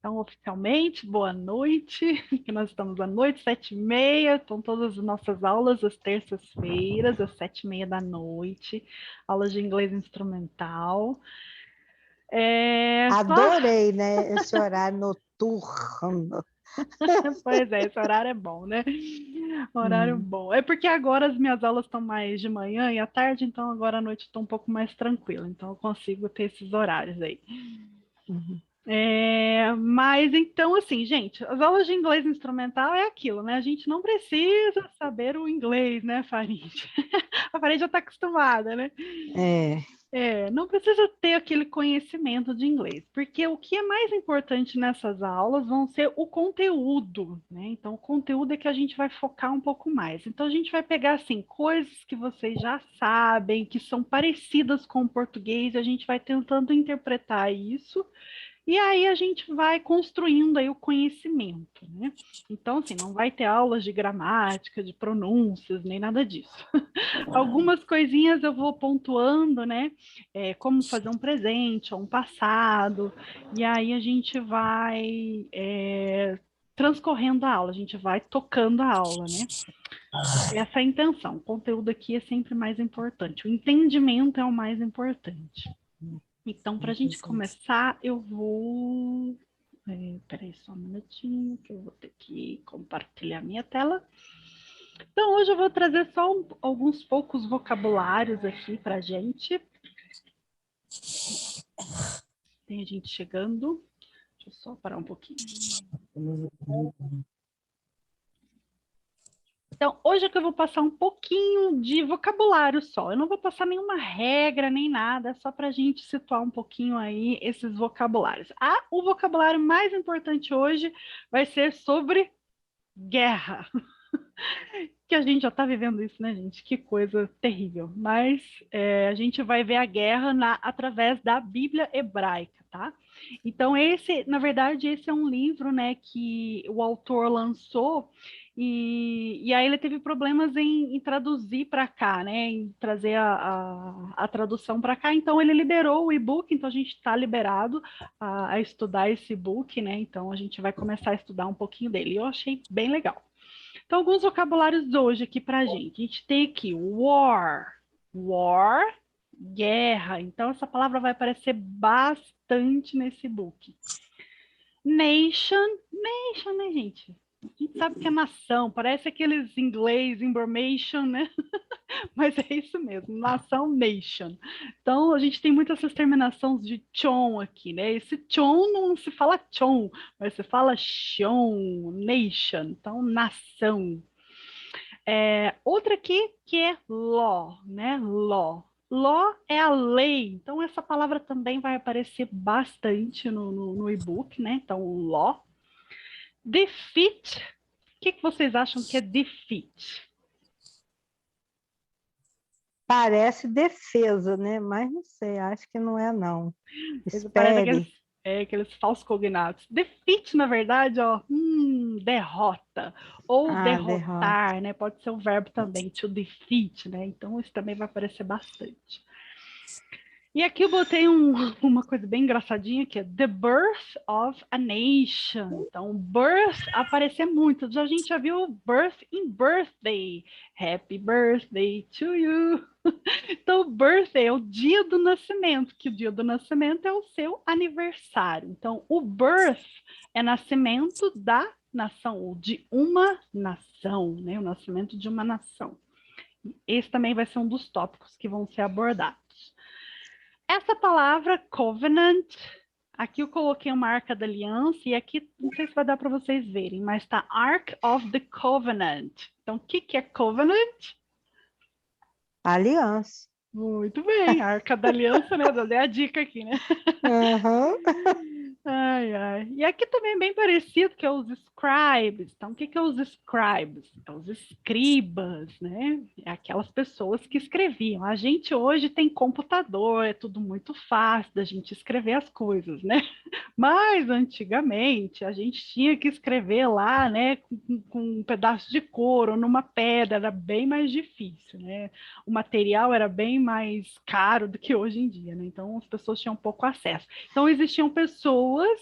Então, oficialmente, boa noite, que nós estamos à noite, 7h30, estão todas as nossas aulas às terças-feiras, às 7h30 da noite, aulas de inglês instrumental. Adorei, né, esse horário noturno. Pois é, esse horário é bom, né? Horário bom. É porque agora as minhas aulas estão mais de manhã e à tarde, então agora à noite estou um pouco mais tranquila, então eu consigo ter esses horários aí. Uhum. Mas então, assim, gente, as aulas de inglês instrumental é aquilo, né? A gente não precisa saber o inglês, né, Farid? A Farid já está acostumada, né? Não precisa ter aquele conhecimento de inglês, porque o que é mais importante nessas aulas vão ser o conteúdo, né? Então, o conteúdo é que a gente vai focar um pouco mais. Então, a gente vai pegar, assim, coisas que vocês já sabem, que são parecidas com o português, e a gente vai tentando interpretar isso. E aí a gente vai construindo aí o conhecimento, né? Então, assim, não vai ter aulas de gramática, de pronúncias, nem nada disso. Algumas coisinhas eu vou pontuando, né? Como fazer um presente ou um passado, e aí a gente vai transcorrendo a aula, a gente vai tocando a aula, né? Essa é a intenção. O conteúdo aqui é sempre mais importante. O entendimento é o mais importante. Então, para a gente começar, eu vou... Peraí só um minutinho, que eu vou ter que compartilhar minha tela. Então, hoje eu vou trazer só alguns poucos vocabulários aqui para a gente. Tem gente chegando. Deixa eu só parar um pouquinho. Então, hoje é que eu vou passar um pouquinho de vocabulário só. Eu não vou passar nenhuma regra, nem nada, só para a gente situar um pouquinho aí esses vocabulários. O vocabulário mais importante hoje vai ser sobre guerra. Que a gente já está vivendo isso, né, gente? Que coisa terrível. Mas a gente vai ver a guerra através da Bíblia hebraica, tá? Então, na verdade, esse é um livro, né, que o autor lançou e aí ele teve problemas em traduzir para cá, né, em trazer a tradução para cá. Então, ele liberou o e-book, então a gente está liberado a estudar esse e-book, né? Então, a gente vai começar a estudar um pouquinho dele. Eu achei bem legal. Então, alguns vocabulários hoje aqui para a gente. A gente tem aqui war, guerra. Então, essa palavra vai aparecer bastante nesse book. Nation, né, gente? A gente sabe que é nação, parece aqueles inglês, information, né? Mas é isso mesmo, nação, nation. Então, a gente tem muitas essas terminações de chon aqui, né? Esse chon não se fala chon, mas se fala shon, nation. Então, nação. Outra aqui que é law, né? Law. Law é a lei, então essa palavra também vai aparecer bastante no e-book, né? Então, law. Defeat, o que vocês acham que é defeat? Parece defesa, né? Mas não sei, acho que não é, não. Parece Espere. aqueles falsos cognatos. Defeat, na verdade, ó, derrota. Ou Derrota. derrotar, né? Pode ser um verbo também, to defeat, né? Então, isso também vai aparecer bastante. E aqui eu botei uma coisa bem engraçadinha, que é The Birth of a Nation. Então, birth aparecer muito. A gente já viu birth em birthday. Happy birthday to you. Então, birthday é o dia do nascimento, que o dia do nascimento é o seu aniversário. Então, o birth é nascimento da nação, ou de uma nação, né? O nascimento de uma nação. Esse também vai ser um dos tópicos que vão ser abordados. Essa palavra covenant, aqui eu coloquei uma arca da aliança, e aqui não sei se vai dar para vocês verem, mas está Ark of the Covenant. Então, o que é covenant? Aliança. Muito bem, Arca da Aliança, né? Eu dei a dica aqui, né? Uhum. Ai, ai. E aqui também é bem parecido, que é os scribes. Então, o que é os scribes? É os escribas, né? É aquelas pessoas que escreviam. A gente hoje tem computador, é tudo muito fácil da gente escrever as coisas, né? Mas antigamente a gente tinha que escrever lá, né, com um pedaço de couro, numa pedra, era bem mais difícil, né? O material era bem mais caro do que hoje em dia, né? Então as pessoas tinham pouco acesso. Então existiam pessoas pessoas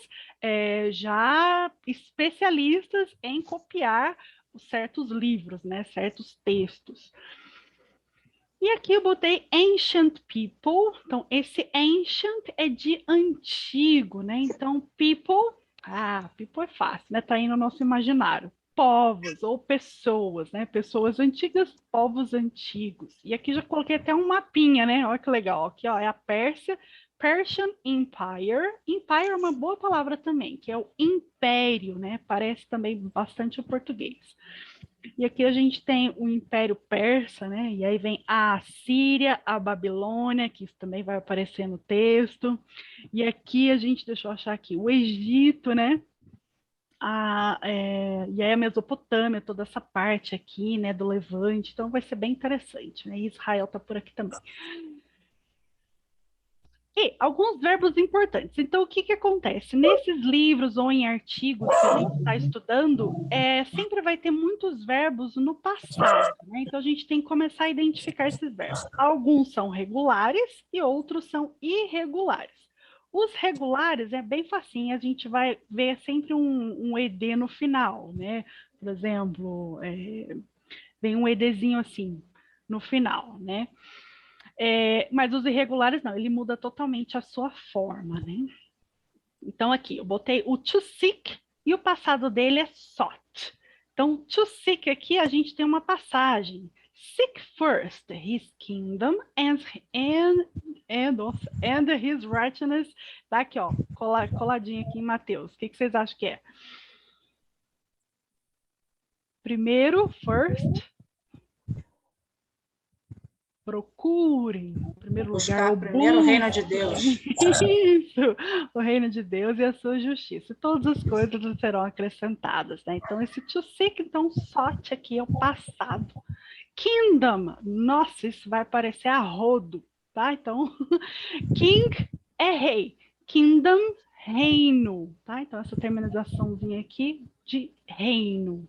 já especialistas em copiar certos livros, né? Certos textos. E aqui eu botei ancient people. Então, esse ancient é de antigo, né? Então, people é fácil, né? Tá aí no nosso imaginário. Povos ou pessoas, né? Pessoas antigas, povos antigos. E aqui já coloquei até um mapinha, né? Olha que legal. Aqui, ó, é a Pérsia, Persian Empire. Empire é uma boa palavra também, que é o império, né? Parece também bastante o português. E aqui a gente tem o Império Persa, né? E aí vem a Assíria, a Babilônia, que isso também vai aparecer no texto. E aqui a gente, deixa eu achar aqui, o Egito, né? E aí a Mesopotâmia, toda essa parte aqui, né, do Levante. Então vai ser bem interessante, né? Israel está por aqui também. E alguns verbos importantes. Então, o que acontece? Nesses livros ou em artigos que a gente está estudando, sempre vai ter muitos verbos no passado, né? Então, a gente tem que começar a identificar esses verbos. Alguns são regulares e outros são irregulares. Os regulares é bem facinho, a gente vai ver sempre um ED no final, né? Por exemplo, vem um EDzinho assim no final, né? Mas os irregulares não, ele muda totalmente a sua forma, né? Então aqui, eu botei o to seek e o passado dele é sought. Então, to seek aqui a gente tem uma passagem. Seek first his kingdom and his righteousness. Tá aqui, ó, coladinho aqui em Mateus. O que vocês acham que é? Primeiro, first. Procurem, em primeiro lugar, o primeiro reino de Deus. Isso, o reino de Deus e a sua justiça. E todas as coisas serão acrescentadas, né? Então, esse to seek, então, sought aqui é o passado. Kingdom, nossa, isso vai parecer a rodo, tá? Então, king é rei, kingdom, reino, tá? Então, essa terminaçãozinha aqui de reino.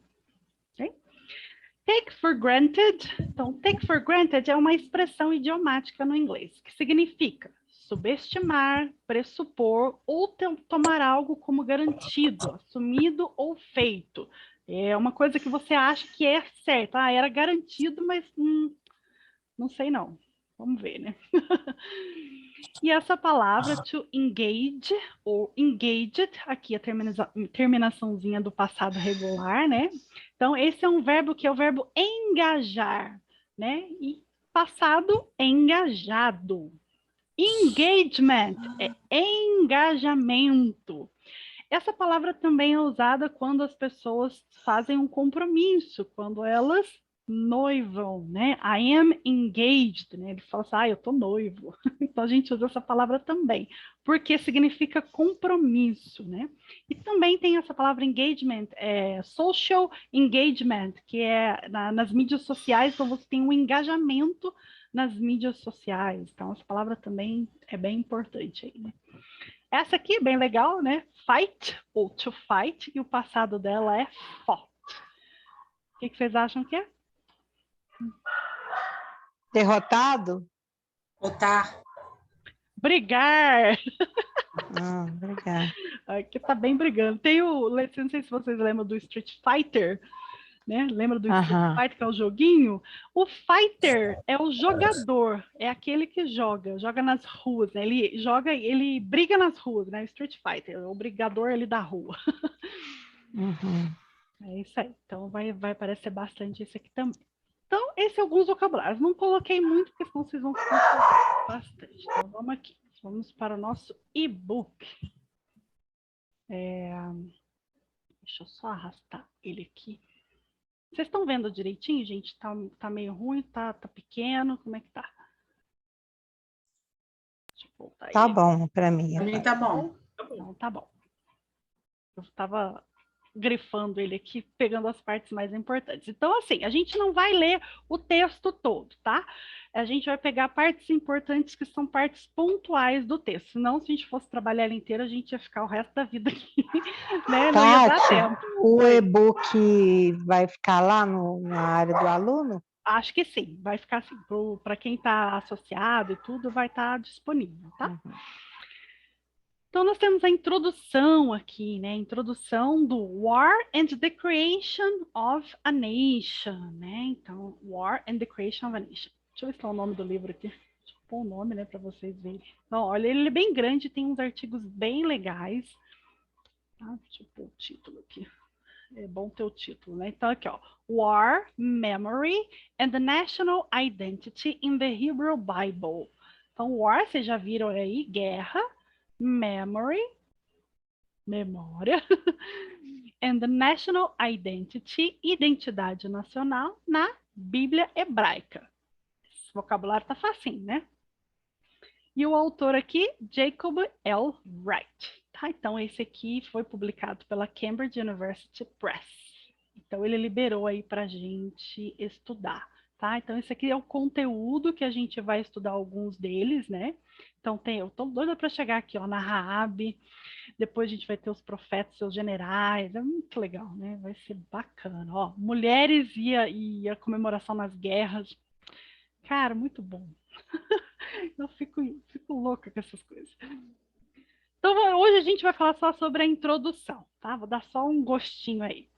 Take for granted. Então, take for granted é uma expressão idiomática no inglês, que significa subestimar, pressupor ou tomar algo como garantido, assumido ou feito. É uma coisa que você acha que é certa. Era garantido, mas não sei não. Vamos ver, né? E essa palavra to engage ou engaged, aqui a terminaçãozinha do passado regular, né? Então, esse é um verbo que é o verbo engajar, né? E passado engajado. Engagement é engajamento. Essa palavra também é usada quando as pessoas fazem um compromisso, quando elas noivam, né? I am engaged, né? Ele fala assim, eu tô noivo. Então a gente usa essa palavra também, porque significa compromisso, né? E também tem essa palavra engagement, social engagement, que é nas mídias sociais, então você tem um engajamento nas mídias sociais. Então essa palavra também é bem importante aí, né? Essa aqui é bem legal, né? Fight ou to fight, e o passado dela é fought. O que vocês acham que é? Derrotado? Lutar. Brigar. Brigar. Aqui tá bem brigando. Tem não sei se vocês lembram do Street Fighter, né? Lembra do Street Fighter, que é o joguinho? O fighter é o jogador, é aquele que joga nas ruas, né? Ele briga nas ruas, né? Street Fighter, é o brigador ali da rua. É isso aí. Então vai parecer bastante esse aqui também. Então, esses são alguns vocabulários. Não coloquei muito, porque senão vocês vão ficar bastante. Então, vamos aqui. Vamos para o nosso e-book. Deixa eu só arrastar ele aqui. Vocês estão vendo direitinho, gente? Tá meio ruim? Tá pequeno? Como é que tá? Deixa eu voltar tá ele. Bom para mim. Para mim tá bom. Então, tá bom. Eu estava grifando ele aqui, pegando as partes mais importantes. Então, assim, a gente não vai ler o texto todo, tá? A gente vai pegar partes importantes que são partes pontuais do texto. Senão, se a gente fosse trabalhar ele inteiro, a gente ia ficar o resto da vida aqui, né? Não ia dar tempo. O e-book vai ficar lá na área do aluno? Acho que sim, vai ficar assim, para quem está associado e tudo, vai estar disponível, tá? Então, nós temos a introdução aqui, né? Introdução do War and the Creation of a Nation, né? Então, War and the Creation of a Nation. Deixa eu ver se está o nome do livro aqui. Deixa eu pôr o nome, né, para vocês verem. Então, olha, ele é bem grande, tem uns artigos bem legais. Tá? Deixa eu pôr o título aqui. É bom ter o título, né? Então, aqui, ó. War, Memory and the National Identity in the Hebrew Bible. Então, War, vocês já viram aí, guerra. Memory, memória, and the national identity, identidade nacional, na Bíblia hebraica. Esse vocabulário tá facinho, né? E o autor aqui, Jacob L. Wright. Tá? Então, esse aqui foi publicado pela Cambridge University Press. Então, ele liberou aí pra gente estudar. Tá? Então, esse aqui é o conteúdo que a gente vai estudar alguns deles, né? Então, eu tô doida para chegar aqui, ó, na Raabe. Depois a gente vai ter os profetas, seus generais. É muito legal, né? Vai ser bacana. Ó, mulheres e a comemoração nas guerras. Cara, muito bom. Eu fico louca com essas coisas. Então, hoje a gente vai falar só sobre a introdução, tá? Vou dar só um gostinho aí.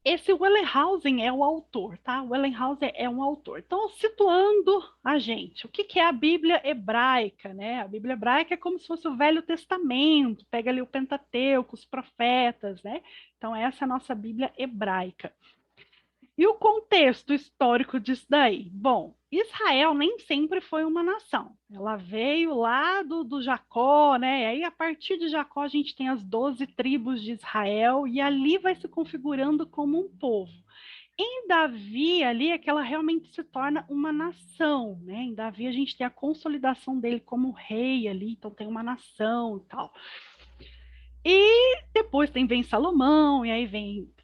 Esse Wellington é o autor, tá? Wellington é um autor. Então, situando a gente, o que é a Bíblia hebraica, né? A Bíblia hebraica é como se fosse o Velho Testamento, pega ali o Pentateuco, os profetas, né? Então, essa é a nossa Bíblia hebraica. E o contexto histórico disso daí? Bom, Israel nem sempre foi uma nação. Ela veio lá do Jacó, né? E aí, a partir de Jacó, a gente tem as 12 tribos de Israel, e ali vai se configurando como um povo. Em Davi, ali, é que ela realmente se torna uma nação, né? Em Davi, a gente tem a consolidação dele como rei ali, então tem uma nação e tal. E depois vem Salomão, e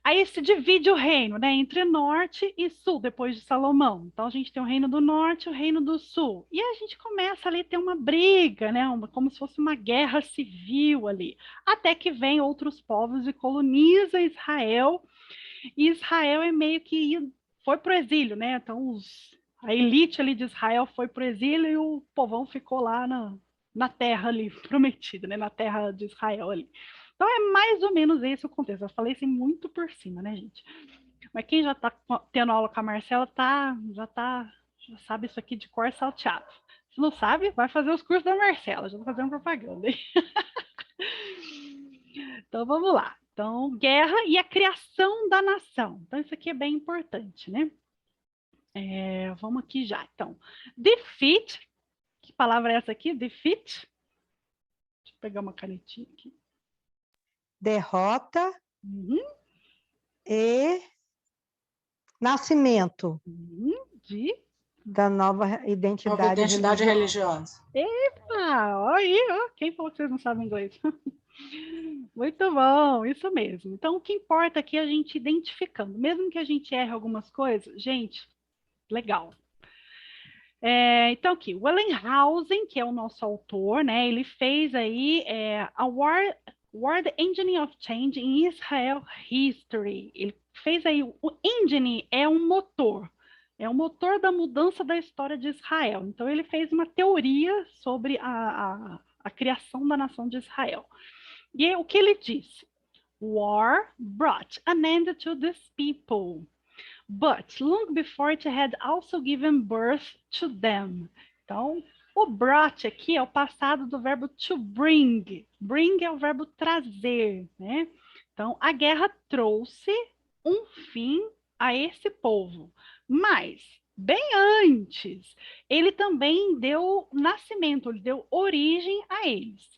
aí se divide o reino, né, entre norte e sul, depois de Salomão. Então, a gente tem o reino do norte e o reino do sul. E a gente começa ali a ter uma briga, né, como se fosse uma guerra civil ali. Até que vem outros povos e coloniza Israel. E Israel é meio que foi para o exílio, né? Então, a elite ali de Israel foi para o exílio e o povão ficou lá na terra ali prometida, né? Na terra de Israel ali. Então é mais ou menos esse o contexto. Eu falei assim muito por cima, né, gente? Mas quem já está tendo aula com a Marcela já sabe isso aqui de cor salteado. Se não sabe, vai fazer os cursos da Marcela. Já estou fazendo propaganda. Então vamos lá. Então, guerra e a criação da nação. Então, isso aqui é bem importante, né? Vamos aqui já. Então, defeat. Que palavra é essa aqui? Defeat. Deixa eu pegar uma canetinha aqui. Derrota e nascimento da nova identidade religiosa. Epa, olha aí, ó. Quem falou que vocês não sabem inglês? Muito bom, isso mesmo. Então, o que importa aqui é a gente identificando. Mesmo que a gente erre algumas coisas, gente, legal. Então, aqui, Wellington, que é o nosso autor, né? Ele fez aí a Word Engine of Change in Israel History. Ele fez aí, o engine é um motor da mudança da história de Israel. Então, ele fez uma teoria sobre a criação da nação de Israel. E o que ele disse? War brought an end to this people, but long before it had also given birth to them. Então, o brought aqui é o passado do verbo to bring. Bring é o verbo trazer, né? Então, a guerra trouxe um fim a esse povo. Mas, bem antes, ele também deu nascimento, ele deu origem a eles.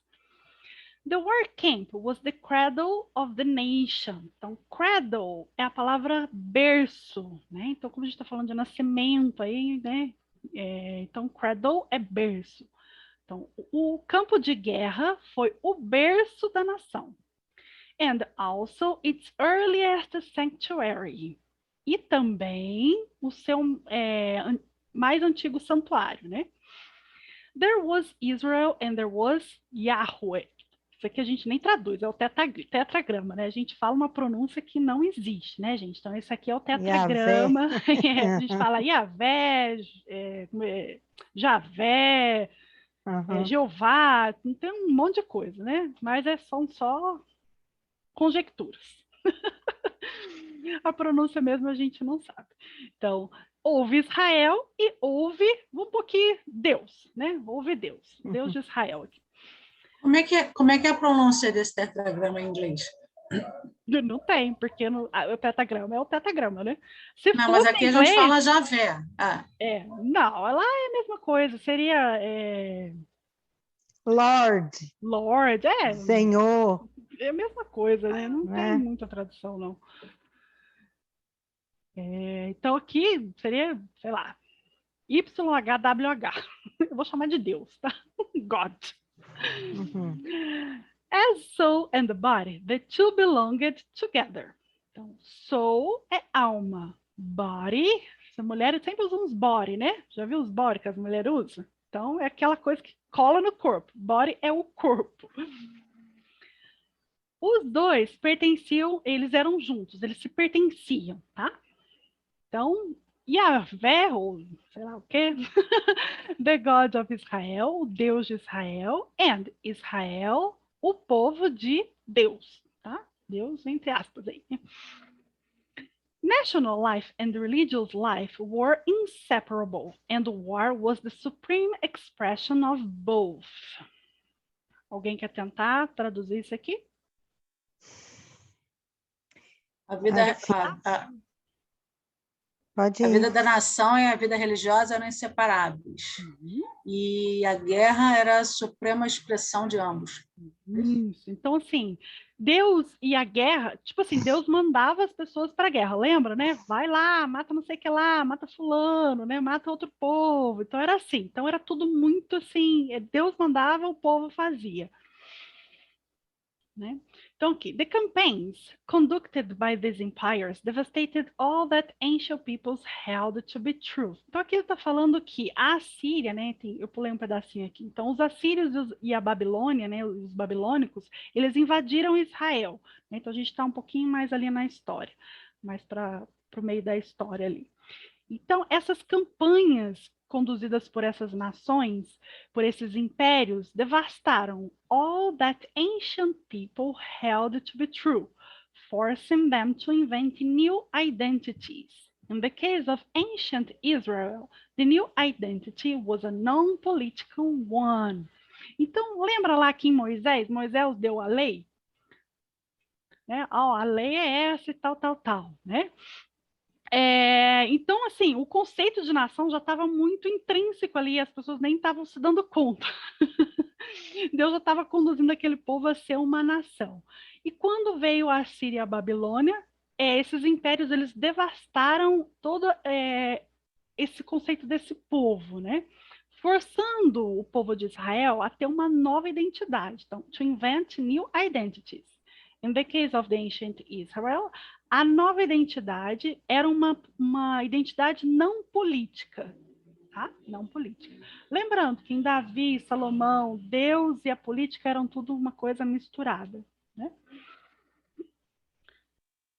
The war camp was the cradle of the nation. Então, cradle é a palavra berço, né? Então, como a gente está falando de nascimento aí, né? Então, cradle é berço. Então, o campo de guerra foi o berço da nação. And also its earliest sanctuary. E também o seu mais antigo santuário, né? There was Israel and there was Yahweh. Isso aqui a gente nem traduz, é o tetragrama, né? A gente fala uma pronúncia que não existe, né, gente? Então, esse aqui é o tetragrama. A gente fala Yahvé, Javé, Jeová, tem um monte de coisa, né? Mas são só conjecturas. A pronúncia mesmo a gente não sabe. Então, houve Israel e houve um pouquinho Deus, né? Houve Deus, Deus de Israel aqui. Como é que é a pronúncia desse tetragrama em inglês? Não tem, porque o pentagrama é o pentagrama, né? Se Não, fosse mas aqui inglês, a gente fala Javé. não, lá é a mesma coisa, seria Lord. Lord, Senhor. É a mesma coisa, né? Não tem muita tradução, não. Então aqui seria, sei lá, YHWH. Eu vou chamar de Deus, tá? God. As soul and the body, the two belonged together. Então, soul é alma. Body, as mulheres sempre usam os body, né? Já viu os body que as mulheres usam? Então, é aquela coisa que cola no corpo. Body é o corpo. Os dois pertenciam, eles eram juntos, eles se pertenciam, tá? Então, Yahvé, ou sei lá o quê, the God of Israel, o Deus de Israel, and Israel, o povo de Deus, tá? Deus entre aspas aí. National life and religious life were inseparable, and war was the supreme expression of both. Alguém quer tentar traduzir isso aqui? A vida da nação e a vida religiosa eram inseparáveis. E a guerra era a suprema expressão de ambos. Isso. Então, assim, Deus e a guerra, tipo assim, Deus mandava as pessoas para a guerra, lembra, né? Vai lá, mata não sei o que lá, mata fulano, né? Mata outro povo. Então era assim. Então era tudo muito assim, Deus mandava, o povo fazia. Né? Então, aqui, the campaigns conducted by these empires devastated all that ancient peoples held to be true. Então, aqui está falando que a Assíria, né, eu pulei um pedacinho aqui. Então, os assírios e a Babilônia, né, os babilônicos, eles invadiram Israel. Né? Então, a gente está um pouquinho mais ali na história, mais para o meio da história ali. Então, essas campanhas conduzidas por essas nações, por esses impérios, devastaram all that ancient people held to be true, forcing them to invent new identities. In the case of ancient Israel, the new identity was a non-political one. Então, lembra lá que em Moisés deu a lei? Né? A lei é essa e tal, né? Então, assim, o conceito de nação já estava muito intrínseco ali, as pessoas nem estavam se dando conta. Deus já estava conduzindo aquele povo a ser uma nação. E quando veio a Síria e a Babilônia, esses impérios eles devastaram todo esse conceito desse povo, né? Forçando o povo de Israel a ter uma nova identidade. Então, to invent new identities. In the case of the ancient Israel, a nova identidade era uma identidade não política, tá? Não política. Lembrando que em Davi, Salomão, Deus e a política eram tudo uma coisa misturada, né?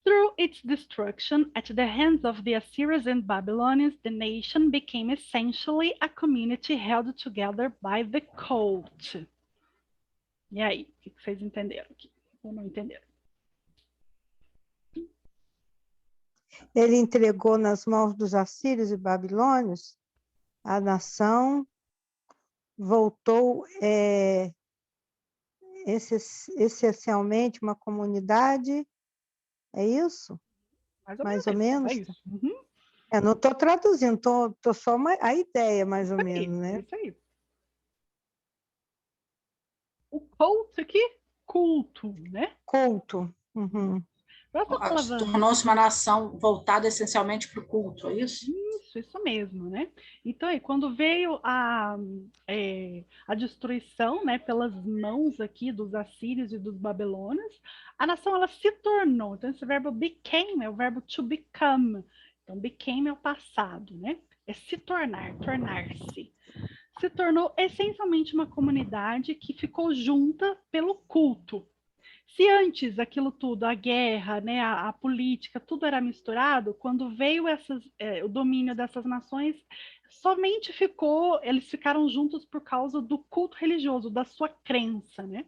Through its destruction at the hands of the Assyrians and Babylonians, the nation became essentially a community held together by the cult. E aí, o que vocês entenderam aqui? Ou não entenderam? Ele entregou nas mãos dos assírios e babilônios, a nação voltou essencialmente uma comunidade, é isso? Mais ou menos? É isso. Uhum. Eu não estou traduzindo, estou só a ideia, mais ou menos, né? Isso aí. O cult aqui, culto, né? Culto. Uhum. Tornou-se uma nação voltada essencialmente para o culto, é isso? Isso mesmo, né? Então, aí, quando veio a destruição, né, pelas mãos aqui dos assírios e dos babilônios, a nação ela se tornou. Então, esse verbo became é o verbo to become. Então, became é o passado, né? É se tornar, tornar-se. Se tornou essencialmente uma comunidade que ficou junta pelo culto, Se antes aquilo tudo, a guerra, né, a política, tudo era misturado, quando veio o domínio dessas nações, somente eles ficaram juntos por causa do culto religioso, da sua crença, né?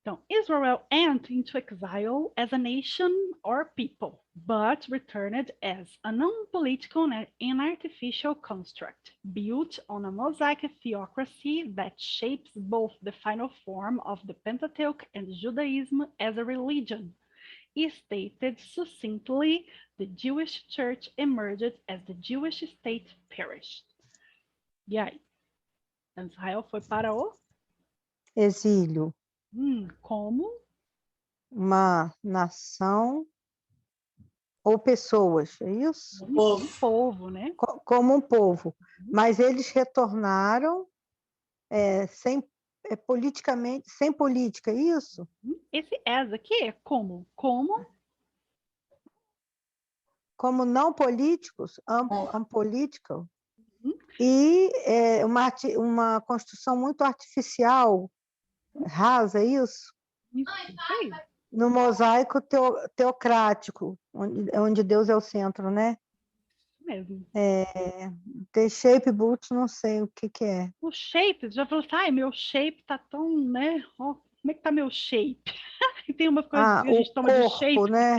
Então, Israel went into exile as a nation or people, but returned as a non-political and artificial construct, built on a Mosaic theocracy that shapes both the final form of the Pentateuch and Judaism as a religion. Stated succinctly, the Jewish church emerged as the Jewish state perished. E aí? Israel foi para o exílio. Como? Uma nação ou pessoas, é isso? Um povo, né? Como um povo. Mas eles retornaram politicamente, sem política, é isso? Esse as aqui é como? Como? Como não políticos, unpolitical. E uma construção muito artificial, rasa, é isso? Isso aí. No mosaico teocrático, onde Deus é o centro, né? Isso mesmo. The shape boot, não sei o que é. O shape, já falou assim, meu shape tá tão, né? Ó, como é que tá meu shape? Tem uma coisa que a gente toma corpo, de shape. Né?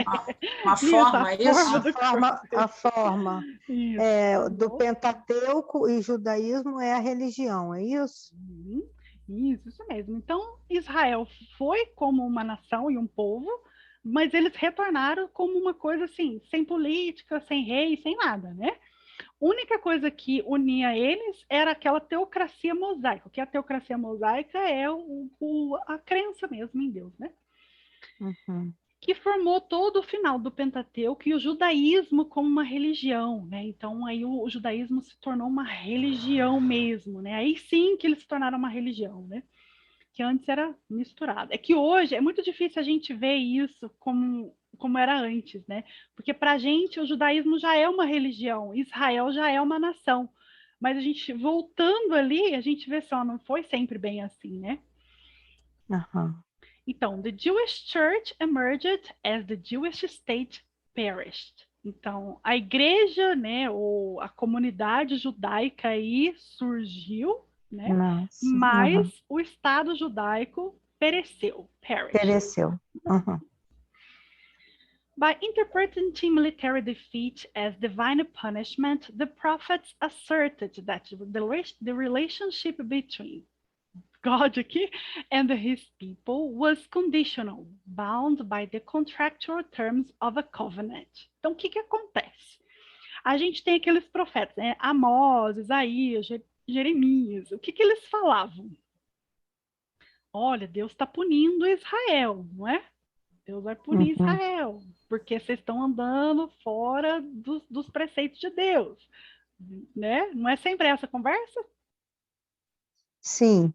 Uma forma, A forma do Pentateuco e judaísmo é a religião, é isso? Isso mesmo. Então, Israel foi como uma nação e um povo, mas eles retornaram como uma coisa assim, sem política, sem rei, sem nada, né? A única coisa que unia eles era aquela teocracia mosaica. O que a teocracia mosaica é a crença mesmo em Deus, né? Uhum. Que formou todo o final do Pentateuco e o judaísmo como uma religião, né? Então aí o judaísmo se tornou uma religião mesmo, né? Aí sim que eles se tornaram uma religião, né? Que antes era misturado. É que hoje é muito difícil a gente ver isso como era antes, né? Porque para a gente o judaísmo já é uma religião, Israel já é uma nação. Mas a gente, voltando ali, a gente vê só, não foi sempre bem assim, né? Uhum. Então, the Jewish church emerged as the Jewish state perished. Então, a igreja, né, ou a comunidade judaica aí surgiu, né? Nossa. Mas o Estado judaico pereceu, pereceu. Uhum. By interpreting military defeat as divine punishment, the prophets asserted that the relationship between God aqui and his people was conditional, bound by the contractual terms of a covenant. Então, o que acontece? A gente tem aqueles profetas, né? Amós, Isaías, Jeremias. O que eles falavam? Olha, Deus está punindo Israel, não é? Deus vai punir Israel, porque vocês estão andando fora dos preceitos de Deus, né? Não é sempre essa conversa? Sim.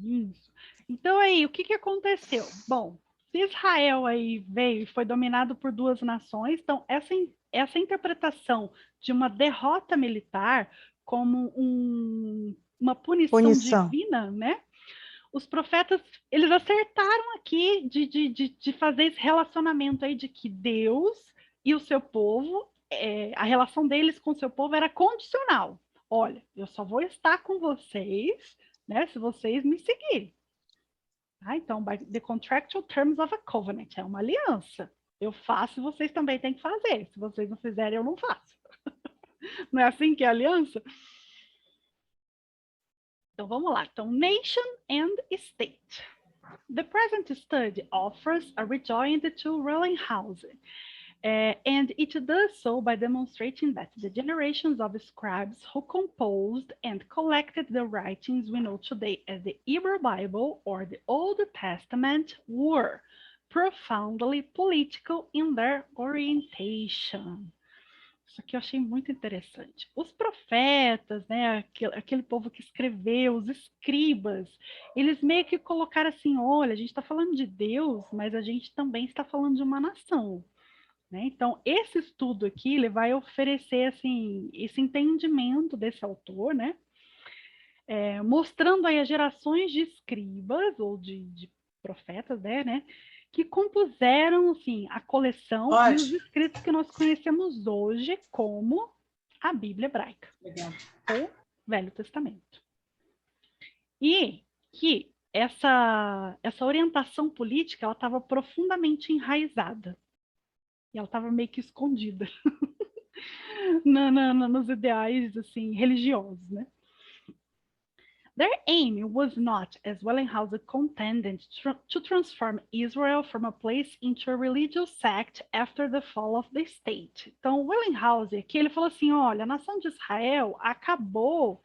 Isso. Então aí, o que aconteceu? Bom, se Israel aí veio e foi dominado por duas nações, então essa interpretação de uma derrota militar como uma punição divina, né? Os profetas, eles acertaram aqui de fazer esse relacionamento aí de que Deus e o seu povo, a relação deles com o seu povo era condicional. Olha, eu só vou estar com vocês, né, se vocês me seguirem. Então, by the contractual terms of a covenant, é uma aliança. Eu faço e vocês também têm que fazer. Se vocês não fizerem, eu não faço. Não é assim que é a aliança? Então, vamos lá. Então, nation and state. The present study offers a rejoinder to Rellinghausen, and it does so by demonstrating that the generations of scribes who composed and collected the writings we know today as the Hebrew Bible or the Old Testament were profoundly political in their orientation. Isso aqui eu achei muito interessante. Os profetas, né, aquele povo que escreveu, os escribas, eles meio que colocaram assim, olha, a gente está falando de Deus, mas a gente também está falando de uma nação. Né? Então, esse estudo aqui, ele vai oferecer assim, esse entendimento desse autor, né? Mostrando aí as gerações de escribas ou de profetas, né, que compuseram, assim, a coleção e os escritos que nós conhecemos hoje como a Bíblia hebraica, o Velho Testamento. E que essa orientação política, ela estava profundamente enraizada. E ela estava meio que escondida nos ideais, assim, religiosos, né? Their aim was not, as Wellinghouse contended, to transform Israel from a place into a religious sect after the fall of the state. Então, Wellinghouse aqui, ele falou assim, olha, a nação de Israel acabou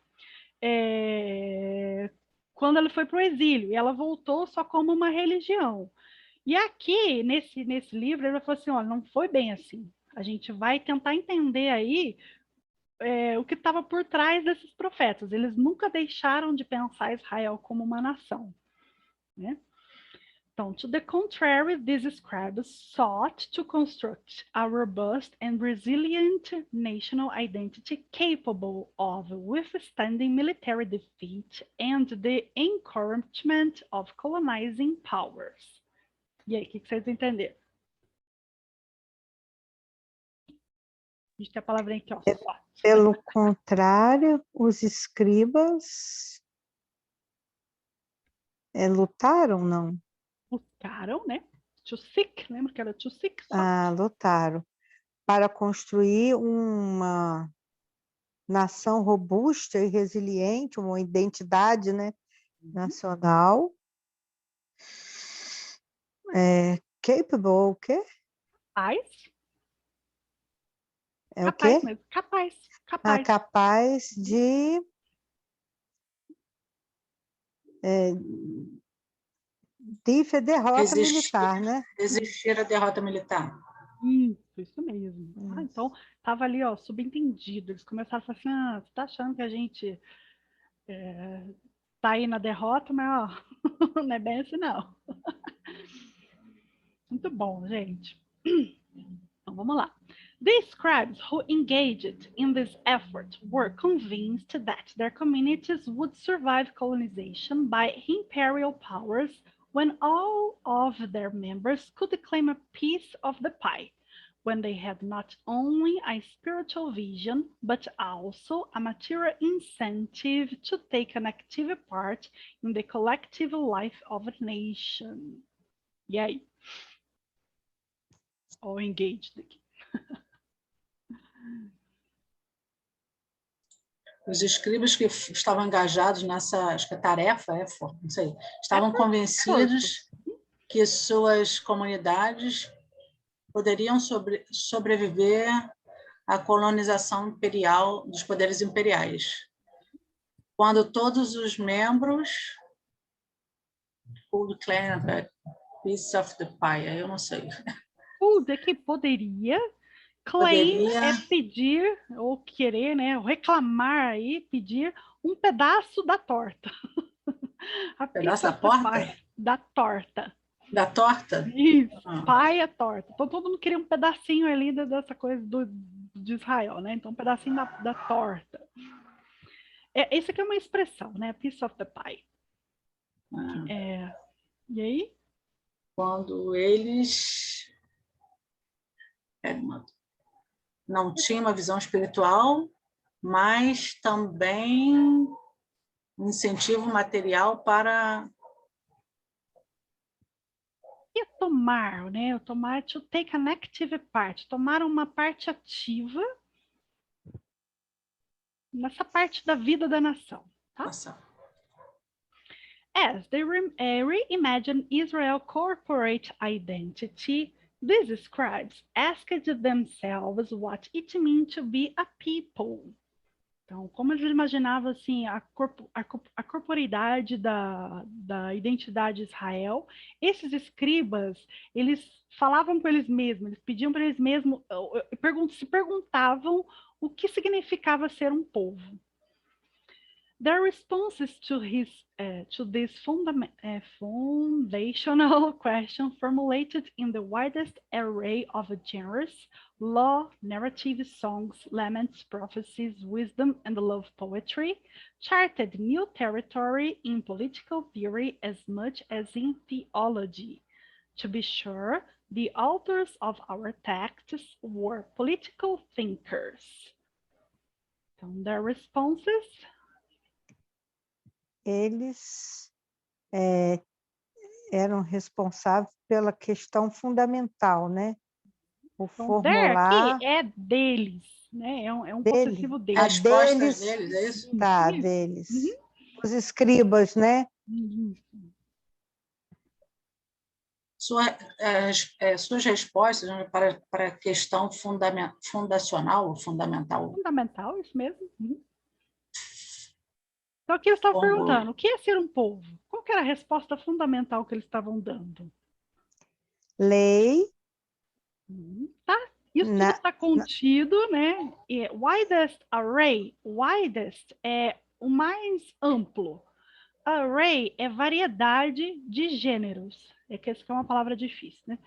quando ela foi para o exílio, e ela voltou só como uma religião. E aqui, nesse livro, ele falou assim, olha, não foi bem assim. A gente vai tentar entender aí o que estava por trás desses profetas. Eles nunca deixaram de pensar Israel como uma nação, né? Então, to the contrary, these scribes sought to construct a robust and resilient national identity capable of withstanding military defeat and the encouragement of colonizing powers. E aí, o que vocês entenderam? A gente tem a palavrinha aqui, ó. Pelo contrário, os escribas lutaram, não? Lutaram, né? To seek, lembra que era to seek? Lutaram para construir uma nação robusta e resiliente, uma identidade, né, nacional. Capable, o quê? Capaz. O quê? Mesmo. Capaz. Capaz de derrota militar, né? Existir a derrota militar. Isso mesmo. Então, estava ali, ó, subentendido. Eles começaram a falar assim, você está achando que a gente tá aí na derrota, mas ó, não é bem assim, não. Muito bom, gente. Então, vamos lá. The scribes who engaged in this effort were convinced that their communities would survive colonization by imperial powers when all of their members could claim a piece of the pie, when they had not only a spiritual vision, but also a material incentive to take an active part in the collective life of a nation. E aí? All engaged aqui. Os escribas que estavam engajados nessa, acho que tarefa, não sei, estavam convencidos que suas comunidades poderiam sobreviver à colonização imperial dos poderes imperiais. Quando todos os membros could claim a piece of the pie, eu não sei. Could que poderia. Claim é pedir, ou querer, né? Ou reclamar aí, pedir um pedaço da torta. Pedaço da porta? Da torta. Da torta? Isso, pai é torta. Então todo mundo queria um pedacinho ali dessa coisa de Israel, né? Então um pedacinho da torta. Essa aqui é uma expressão, né? Piece of the pie. E aí? Quando eles não tinham uma visão espiritual, mas também um incentivo material para... E tomar, né? Tomar, to take an active part. Tomar uma parte ativa nessa parte da vida da nação. Tá? As they reimagine Israel's corporate identity, these scribes asked themselves what it means to be a people. Então, como eles imaginavam assim, a corporeidade da identidade de Israel, esses escribas, eles falavam para eles mesmos, eles pediam para eles mesmos, se perguntavam o que significava ser um povo. Their responses to this foundational question, formulated in the widest array of genres: law, narrative, songs, laments, prophecies, wisdom, and love poetry, charted new territory in political theory as much as in theology. To be sure, the authors of our texts were political thinkers. Então, their responses... Eles eram responsáveis pela questão fundamental, né? O então, formular... aqui é deles, né? É um possessivo deles. As respostas deles, é isso? Tá, deles. Uhum. Os escribas, né? Uhum. Suas respostas, né, para a questão fundacional, fundamental. Fundamental, isso mesmo. Uhum. Então, aqui eles estavam perguntando, o que é ser um povo? Qual que era a resposta fundamental que eles estavam dando? Lei. Tá? Isso tudo está contido, né? Widest array. Widest é o mais amplo. Array é variedade de gêneros. É que essa é uma palavra difícil, né?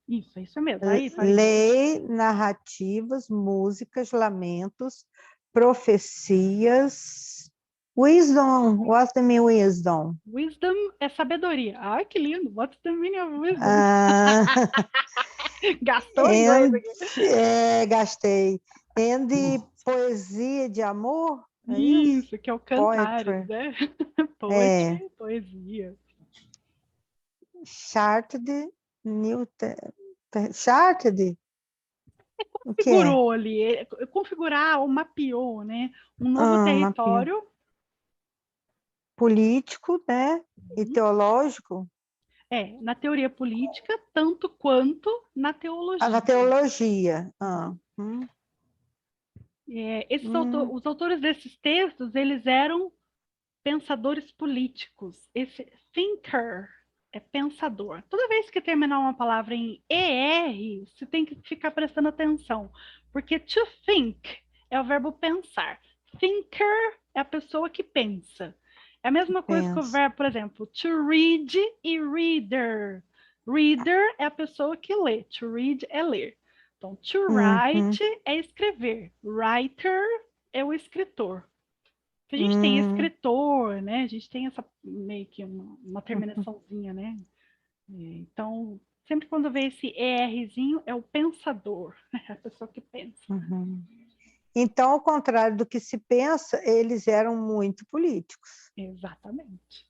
Isso mesmo. Aí, lei, narrativas, músicas, lamentos, profecias. Wisdom. What's the meaning of wisdom? Wisdom é sabedoria. Ai, que lindo. What's the meaning of wisdom? Gastou inglês aqui. Gastei. And poesia de amor? Isso, que é o cantares, né? Poetry, poesia. Charted, Newton. Charted? Configurou ali, configurar ou mapeou, né? Um novo território. Mapeou. Político, né? E teológico. Na teoria política, tanto quanto na teologia. Na teologia. Os autores desses textos, eles eram pensadores políticos. Esse thinker é pensador. Toda vez que terminar uma palavra em ER, você tem que ficar prestando atenção, porque to think é o verbo pensar. Thinker é a pessoa que pensa. É a mesma coisa que o verbo, por exemplo, to read e reader. Reader é a pessoa que lê, to read é ler. Então, to write é escrever, writer é o escritor. A gente tem escritor, né? A gente tem essa meio que uma terminaçãozinha, né? Então, sempre quando vê esse ERzinho, é o pensador, é a pessoa que pensa. Então, ao contrário do que se pensa, eles eram muito políticos. Exatamente.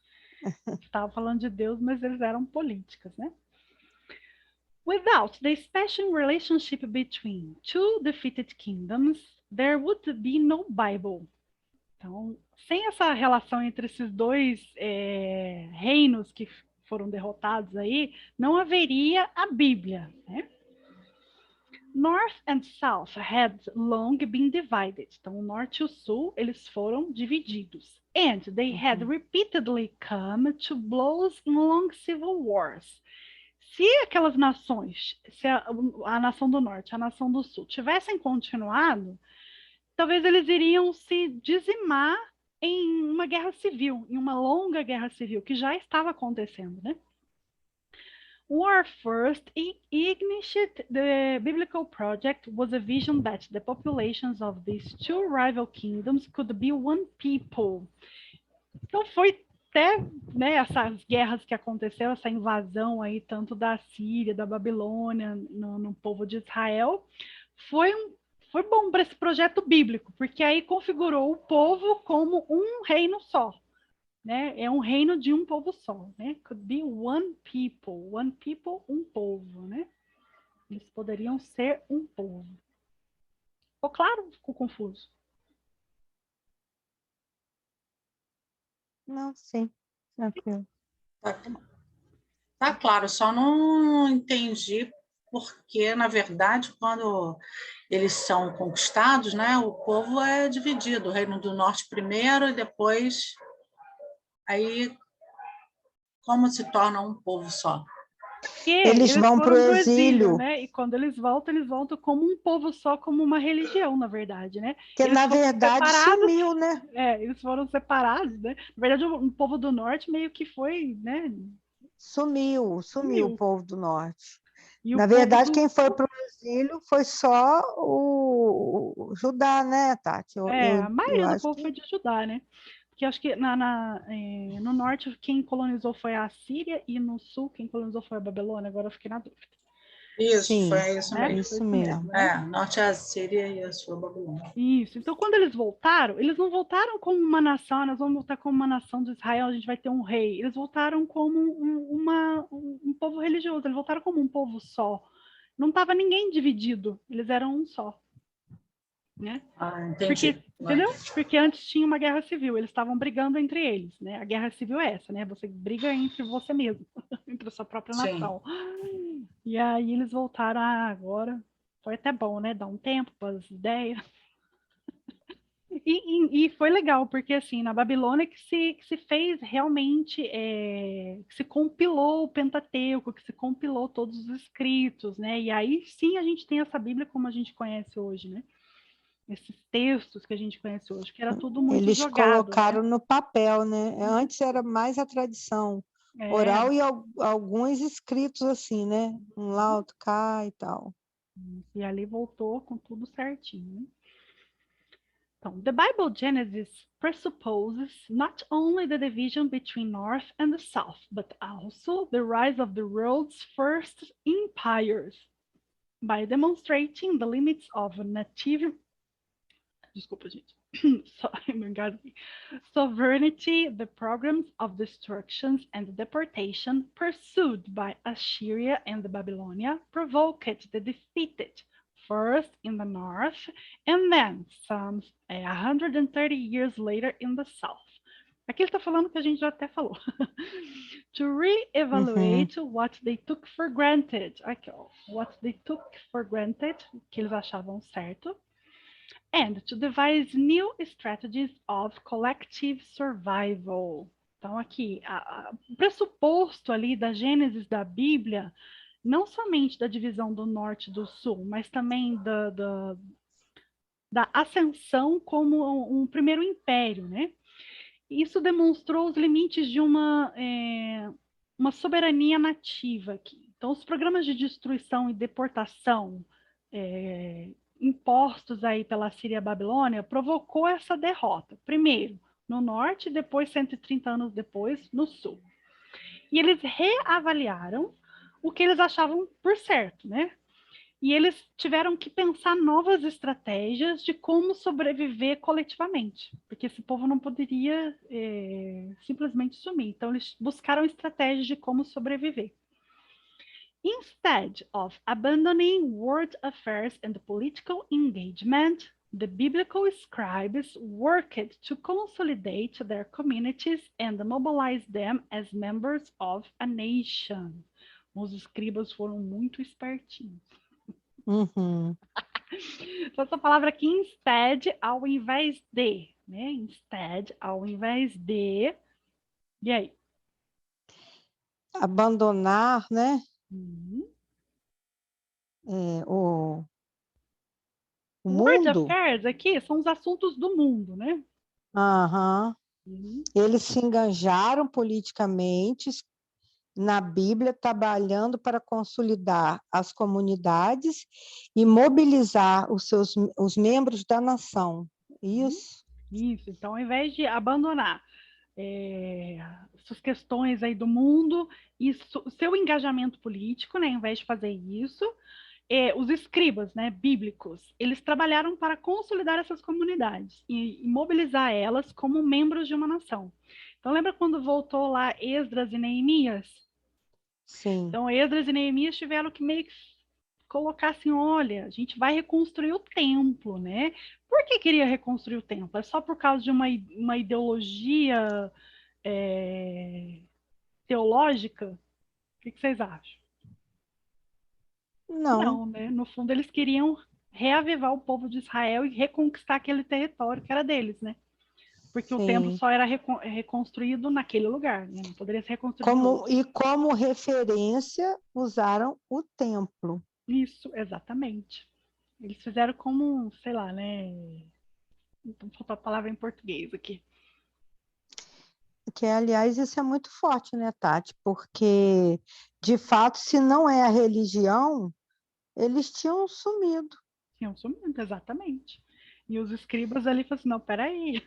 Estava falando de Deus, mas eles eram políticos, né? Without the special relationship between two defeated kingdoms, there would be no Bible. Então, sem essa relação entre esses dois reinos que foram derrotados aí, não haveria a Bíblia, né? North and South had long been divided. Então, o norte e o sul, eles foram divididos. And they had repeatedly come to blows in long civil wars. Se aquelas nações, se a nação do norte, a nação do sul, tivessem continuado, talvez eles iriam se dizimar em uma guerra civil, em uma longa guerra civil, que já estava acontecendo, né? War first ignited the biblical project was a vision that the populations of these two rival kingdoms could be one people. Então foi até, né, essas guerras que aconteceram, essa invasão aí tanto da Síria, da Babilônia, no povo de Israel, foi bom para esse projeto bíblico, porque aí configurou o povo como um reino só. Né? É um reino de um povo só, né? Could be one people, um povo, né? Eles poderiam ser um povo. Ficou claro? Ficou confuso? Não, sim, tranquilo. Tá claro, só não entendi porque, na verdade, quando eles são conquistados, né, o povo é dividido, o Reino do Norte primeiro e depois... Aí, como se torna um povo só? Eles vão para o exílio, né? E quando eles voltam como um povo só, como uma religião, na verdade, né? Que na verdade sumiu, né? Eles foram separados, né? Na verdade, o povo do norte meio que foi, né? Sumiu o povo do norte. E na verdade, quem foi para o exílio foi só o Judá, né, Tati? A maioria do povo foi de Judá, né? Porque acho que no norte quem colonizou foi a Síria e no sul quem colonizou foi a Babilônia, agora eu fiquei na dúvida. Isso, Sim, foi isso mesmo. Isso mesmo. Norte é a Síria e a sul a Babilônia. Isso, então quando eles não voltaram como uma nação, nós vamos voltar como uma nação de Israel, a gente vai ter um rei. Eles voltaram como um povo religioso, eles voltaram como um povo só. Não estava ninguém dividido, eles eram um só. Né? Entendi. Entendeu? Porque antes tinha uma guerra civil, eles estavam brigando entre eles, né? A guerra civil é essa, né? Você briga entre você mesmo, entre a sua própria nação. E aí eles voltaram, agora foi até bom, né? Dar um tempo para as ideias. E foi legal, porque assim, na Babilônia que se fez realmente, que se compilou o Pentateuco, que se compilou todos os escritos, né? E aí sim a gente tem essa Bíblia como a gente conhece hoje, né? Esses textos que a gente conhece hoje, que era tudo muito Eles jogado. Colocaram, né? No papel, né? Antes era mais a tradição oral e alguns escritos assim, né? Um lá, outro cá e tal. E ali voltou com tudo certinho. Então, the Bible Genesis presupposes not only the division between North and the South, but also the rise of the world's first empires by demonstrating the limits of native sovereignty, the programs of destruction and deportation pursued by Assyria and Babylonia provoked the defeated first in the north and then some 130 years later in the south. Aqui ele está falando que a gente já até falou. To re-evaluate what they took for granted. Aqui, ó, what they took for granted, que eles achavam certo. And to devise new strategies of collective survival. Então, aqui, o pressuposto ali da Gênesis da Bíblia, não somente da divisão do norte e do sul, mas também da ascensão como um primeiro império, né? Isso demonstrou os limites de uma soberania nativa aqui. Então, os programas de destruição e deportação impostos aí pela Síria e Babilônia provocou essa derrota. Primeiro, no norte, depois, 130 anos depois, no sul. E eles reavaliaram o que eles achavam por certo, né? E eles tiveram que pensar novas estratégias de como sobreviver coletivamente, porque esse povo não poderia simplesmente sumir. Então, eles buscaram estratégias de como sobreviver. Instead of abandoning world affairs and political engagement, the biblical scribes worked to consolidate their communities and mobilize them as members of a nation. Os escribas foram muito espertinhos. Essa palavra aqui, instead, ao invés de, né? Instead, ao invés de. E aí? Abandonar, né? O World mundo. Affairs aqui são os assuntos do mundo, né? Eles se engajaram politicamente na Bíblia, trabalhando para consolidar as comunidades e mobilizar os membros da nação. Isso? Isso. Então, ao invés de abandonar essas questões aí do mundo e seu engajamento político, né, ao invés de fazer isso, os escribas, né, bíblicos, eles trabalharam para consolidar essas comunidades e mobilizar elas como membros de uma nação. Então, lembra quando voltou lá Esdras e Neemias? Sim. Então, Esdras e Neemias tiveram que meio que colocar assim, olha, a gente vai reconstruir o templo, né? Por que queria reconstruir o templo? É só por causa de uma ideologia teológica? O que vocês acham? Não, né? No fundo, eles queriam reavivar o povo de Israel e reconquistar aquele território que era deles, né? porque o templo só era reconstruído naquele lugar, né? Não poderia ser reconstruído. E como referência usaram o templo. Isso, exatamente. Eles fizeram como, sei lá, né? Então, faltou a palavra em português aqui. Que, aliás, isso é muito forte, né, Tati? Porque, de fato, se não é a religião, eles tinham sumido. Tinham sumido, exatamente. E os escribas ali falaram assim, não, peraí,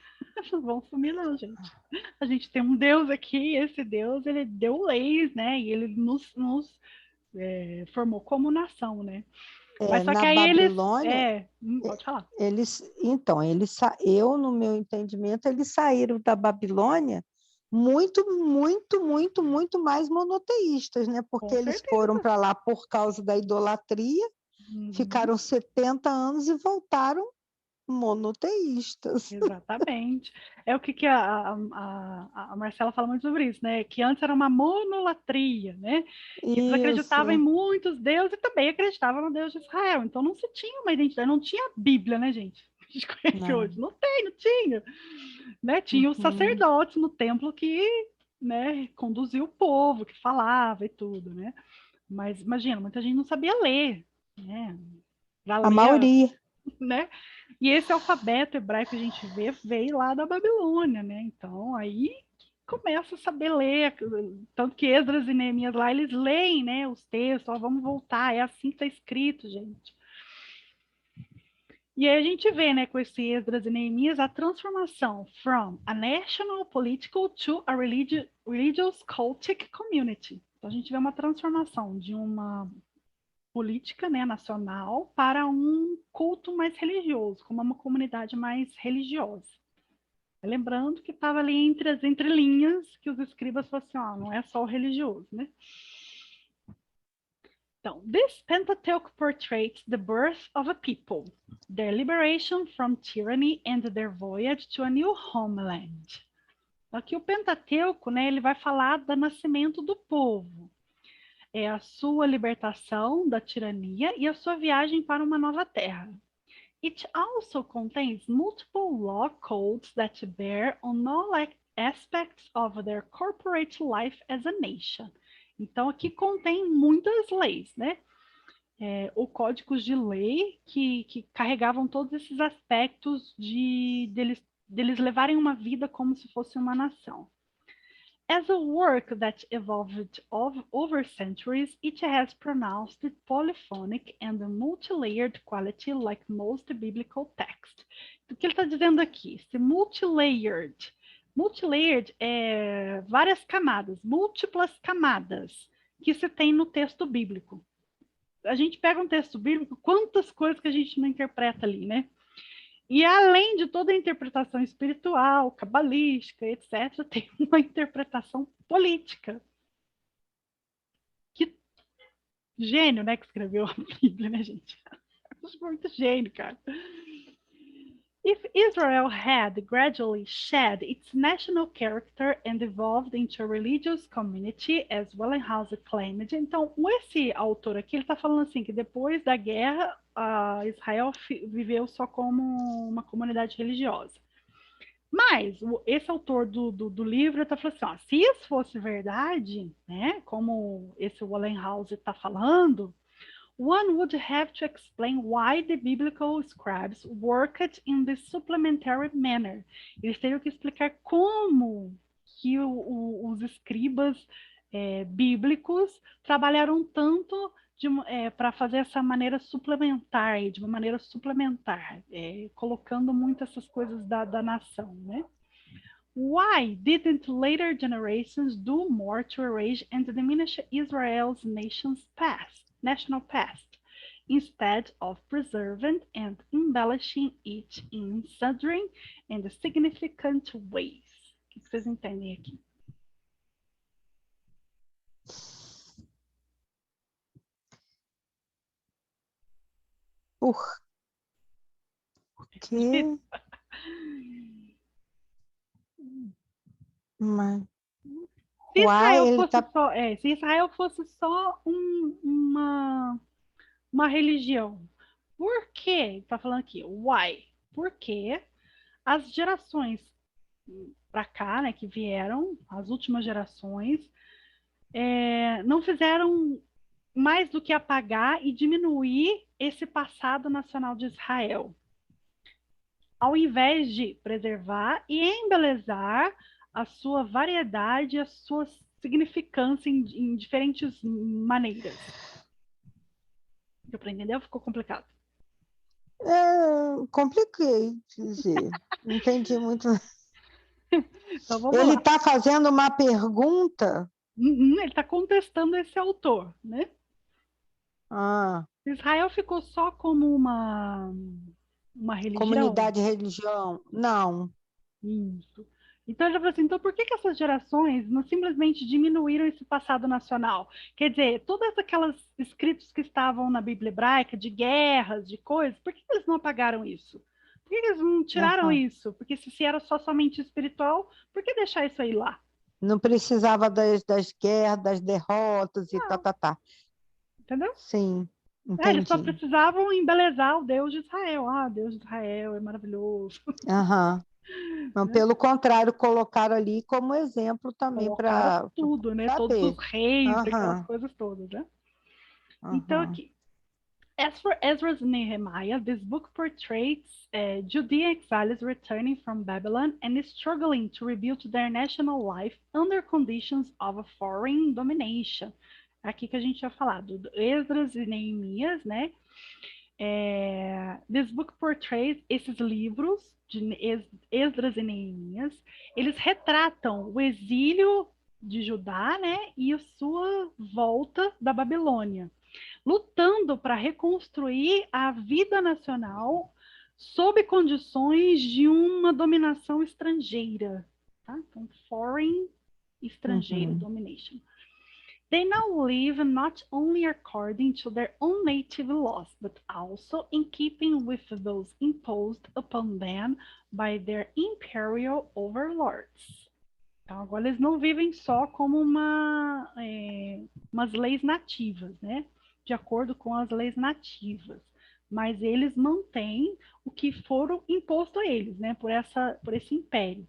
não vão sumir não, gente. A gente tem um Deus aqui, esse Deus, ele deu leis, né? E ele nos formou como nação, né? Mas só Na que aí Babilônia, pode falar. eu, no meu entendimento, eles saíram da Babilônia muito, muito, muito, muito mais monoteístas, né? Porque eles foram para lá por causa da idolatria, ficaram 70 anos e voltaram monoteístas. Exatamente. É o que a Marcela fala muito sobre isso, né? Que antes era uma monolatria, né? E eles acreditavam em muitos deuses e também acreditavam no Deus de Israel. Então não se tinha uma identidade, não tinha Bíblia, né, gente? A gente conhece hoje. Não tinha. Né? Tinha os sacerdotes no templo que, né, conduzia o povo, que falava e tudo, né? Mas imagina, muita gente não sabia ler, né? A maioria. Né? E esse alfabeto hebraico que a gente vê veio lá da Babilônia, né? Então aí começa a saber ler, tanto que Esdras e Neemias lá eles leem, né, os textos, ó, vamos voltar, é assim que está escrito, gente. E aí a gente vê, né, com esse Esdras e Neemias, a transformação from a national political to a religious cultic community. Então a gente vê uma transformação de uma política, né, nacional para um culto mais religioso, como uma comunidade mais religiosa. Lembrando que estava ali entre as entrelinhas que os escribas falaram assim, não é só o religioso, né? Então, this Pentateuch portrays the birth of a people, their liberation from tyranny and their voyage to a new homeland. Aqui o Pentateuco, né, ele vai falar do nascimento do povo, a sua libertação da tirania e a sua viagem para uma nova terra. It also contains multiple law codes that bear on all aspects of their corporate life as a nation. Então, aqui contém muitas leis, né? Ou códigos de lei que carregavam todos esses aspectos deles levarem uma vida como se fosse uma nação. As a work that evolved over centuries, it has pronounced polyphonic and multi-layered quality like most biblical texts. O que ele está dizendo aqui? Se multi-layered. Multi-layered é várias camadas, múltiplas camadas que se tem no texto bíblico. A gente pega um texto bíblico, quantas coisas que a gente não interpreta ali, né? E além de toda a interpretação espiritual, cabalística, etc., tem uma interpretação política. Que gênio, né, que escreveu a Bíblia, né, gente? Muito gênio, cara. If Israel had gradually shed its national character and evolved into a religious community, as Wellinghouse claimed, então, esse autor aqui, ele está falando assim, que depois da guerra, Israel viveu só como uma comunidade religiosa. Mas esse autor do livro está falando assim, se isso fosse verdade, né, como esse Wellinghouse está falando, one would have to explain why the biblical scribes worked in this supplementary manner. Eles teriam que explicar como que os escribas bíblicos trabalharam tanto para fazer essa maneira suplementar, de uma maneira suplementar, colocando muito essas coisas da nação, né? Why didn't later generations do more to erase and diminish Israel's national past, instead of preserving and embellishing it in sundry and significant ways? O que vocês entendem aqui? Porque... Mas... Se Israel fosse só uma religião, por quê? Está falando aqui, why? Porque as gerações para cá, né, que vieram, as últimas gerações, não fizeram mais do que apagar e diminuir esse passado nacional de Israel, ao invés de preservar e embelezar a sua variedade, a sua significância em diferentes maneiras. Deu para entender ou ficou complicado? Compliquei, dizer. Não entendi muito. Então, vamos Ele lá. está fazendo uma pergunta? Ele está contestando esse autor, né? Israel ficou só como uma religião? Comunidade religião? Não. Isso. Então ele falou assim, então por que essas gerações não simplesmente diminuíram esse passado nacional? Quer dizer, todas aquelas escritos que estavam na Bíblia hebraica, de guerras, de coisas, por que eles não apagaram isso? Por que eles não tiraram isso? Porque se era somente espiritual, por que deixar isso aí lá? Não precisava das guerras, das derrotas e tá. Entendeu? Sim, entendi. Eles só precisavam embelezar o Deus de Israel. Deus de Israel é maravilhoso. Não, pelo contrário, colocaram ali como exemplo também para tudo, né? Todos os reis, aquelas coisas todas, né? Então, aqui. As for Ezra's and Nehemiah, this book portrays Judean exiles returning from Babylon and struggling to rebuild their national life under conditions of a foreign domination. Aqui que a gente tinha falado, Esdras e Neemias, né? This book portrays, esses livros de Esdras e Neemias, eles retratam o exílio de Judá, né? E a sua volta da Babilônia, lutando para reconstruir a vida nacional sob condições de uma dominação estrangeira, tá? Então, foreign, estrangeiro, domination. They now live not only according to their own native laws, but also in keeping with those imposed upon them by their imperial overlords. Então, agora eles não vivem só como umas leis nativas, né? De acordo com as leis nativas, mas eles mantêm o que foram imposto a eles, né? Por esse império.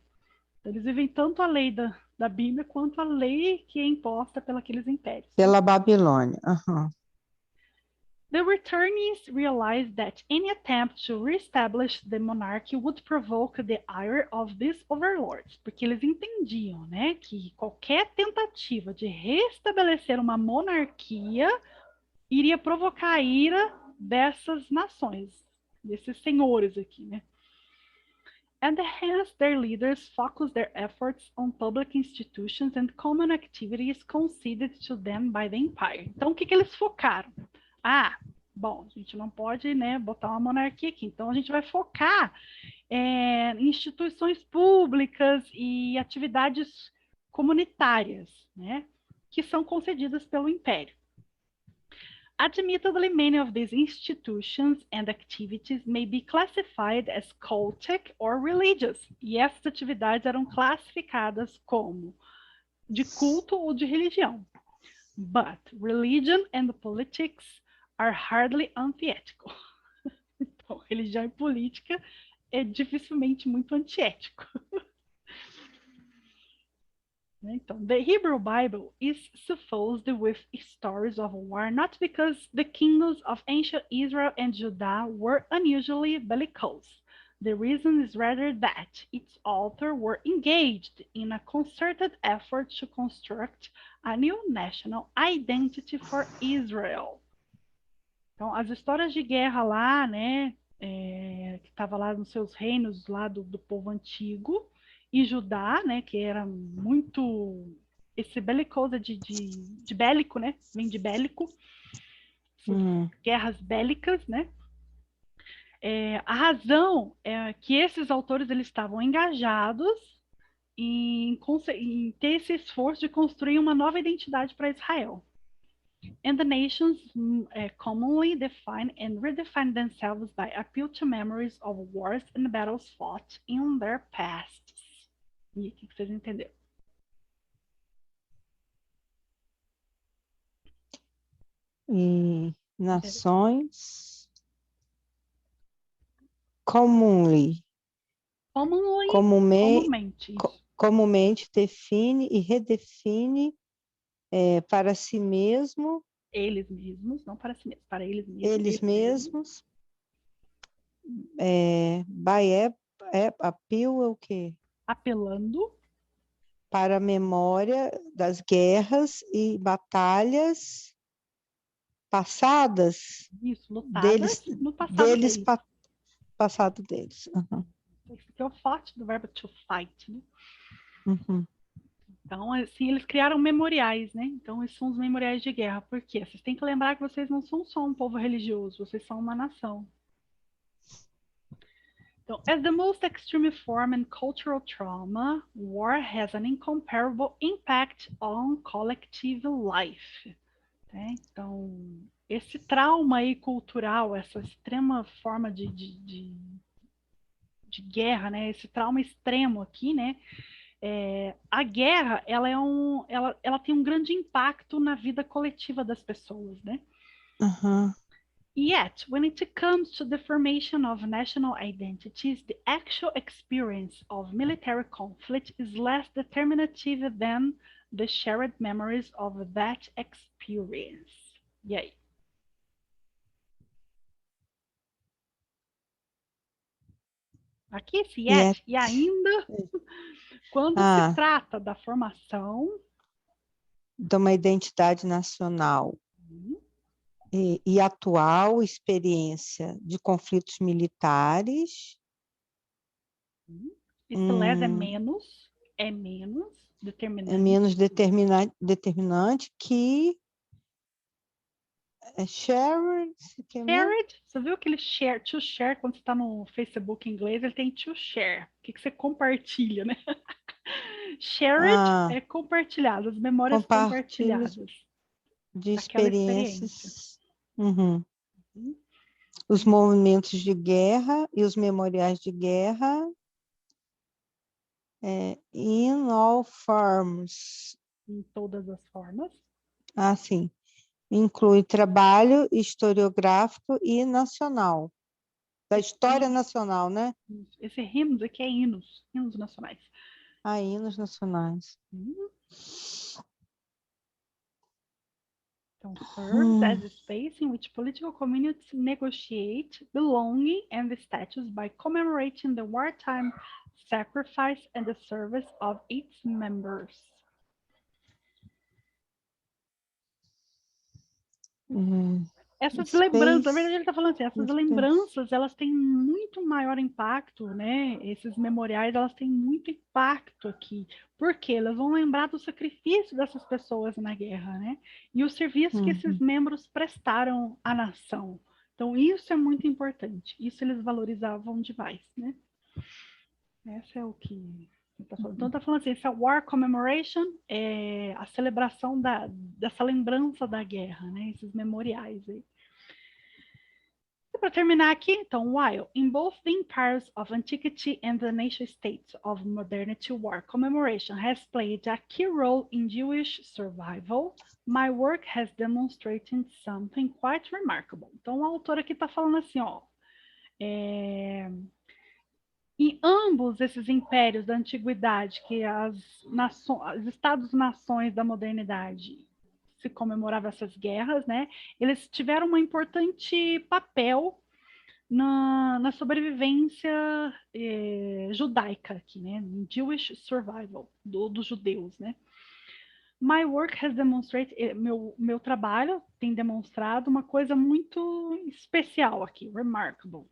Então, eles vivem tanto a lei da Bíblia quanto a lei que é imposta pelos impérios. Pela Babilônia. The returnees realized that any attempt to reestablish the monarchy would provoke the ire of these overlords, porque eles entendiam, né, que qualquer tentativa de restabelecer uma monarquia iria provocar a ira dessas nações, desses senhores aqui, né? And hence their leaders focused their efforts on public institutions and common activities conceded to them by the empire. Então, o que eles focaram? Bom, a gente não pode, né, botar uma monarquia aqui, então a gente vai focar em instituições públicas e atividades comunitárias, né, que são concedidas pelo Império. Admittedly, many of these institutions and activities may be classified as cultic or religious, e essas atividades eram classificadas como de culto ou de religião. But religion and politics are hardly unethical. Então, religião e política é dificilmente muito antiético. Então, the Hebrew Bible is suffused with stories of war, not because the kingdoms of ancient Israel and Judah were unusually bellicose. The reason is rather that its authors were engaged in a concerted effort to construct a new national identity for Israel. Então, as histórias de guerra lá, né, que estava lá nos seus reinos lá do povo antigo, e Judá, né, que era muito esse belicosa de bélico, né, vem de bélico, guerras bélicas, né. A razão é que esses autores eles estavam engajados em ter esse esforço de construir uma nova identidade para Israel. And the nations commonly define and redefine themselves by appeal to memories of wars and battles fought in their past. E aqui que vocês entenderam. E nações commonly Comumente. Comumente define e redefine para si mesmo. Eles mesmos, não para si mesmos, para eles mesmos. Eles mesmos. Appeal é o quê? Apelando. Para a memória das guerras e batalhas passadas. Isso, lutadas no passado deles. Passado deles. Uhum. Esse aqui é o forte do verbo to fight, né? Uhum. Então, assim, eles criaram memoriais, né? Então, esses são os memoriais de guerra. Por quê? Vocês têm que lembrar que vocês não são só um povo religioso, vocês são uma nação. Então, as the most extreme form and cultural trauma, war has an incomparable impact on collective life. Né? Então, esse trauma aí cultural, essa extrema forma de guerra, né? Esse trauma extremo aqui, né? A guerra, ela tem um grande impacto na vida coletiva das pessoas, né? Uhum. Yet, when it comes to the formation of national identities, the actual experience of military conflict is less determinative than the shared memories of that experience. E aí? Aqui esse yet e ainda, quando se trata da formação de uma identidade nacional e atual experiência de conflitos militares. Esse less é menos determinante. É menos determinante que shared. Você viu aquele to share, quando você está no Facebook em inglês, ele tem to share. O que você compartilha, né? Shared é compartilhado, as memórias compartilhadas. De experiências. Uhum. Os movimentos de guerra e os memoriais de guerra. In all forms. Em todas as formas. Sim. Inclui trabalho historiográfico e nacional. Da história nacional, né? Esse hymns aqui é hinos nacionais. Hinos nacionais. Então, serves as a space in which political communities negotiate belonging and the status by commemorating the wartime sacrifice and the service of its members. Essas lembranças, na verdade ele está falando assim, essas lembranças, elas têm muito maior impacto, né? Esses memoriais, elas têm muito impacto aqui. Por quê? Elas vão lembrar do sacrifício dessas pessoas na guerra, né? E o serviço que esses membros prestaram à nação. Então, isso é muito importante. Isso eles valorizavam demais, né? Essa é o que... Então, está falando assim, essa War Commemoration é a celebração dessa lembrança da guerra, né? Esses memoriais aí. Para terminar aqui, então, while in both the empires of antiquity and the nation states of modernity, war commemoration has played a key role in Jewish survival, my work has demonstrated something quite remarkable. Então, o autor aqui está falando assim, ó, em ambos esses impérios da antiguidade, que os Estados-nações da modernidade se comemoravam essas guerras, né? Eles tiveram um importante papel na sobrevivência judaica aqui, né? Jewish survival, dos judeus, né? My work has demonstrated, meu trabalho tem demonstrado uma coisa muito especial aqui, remarkable.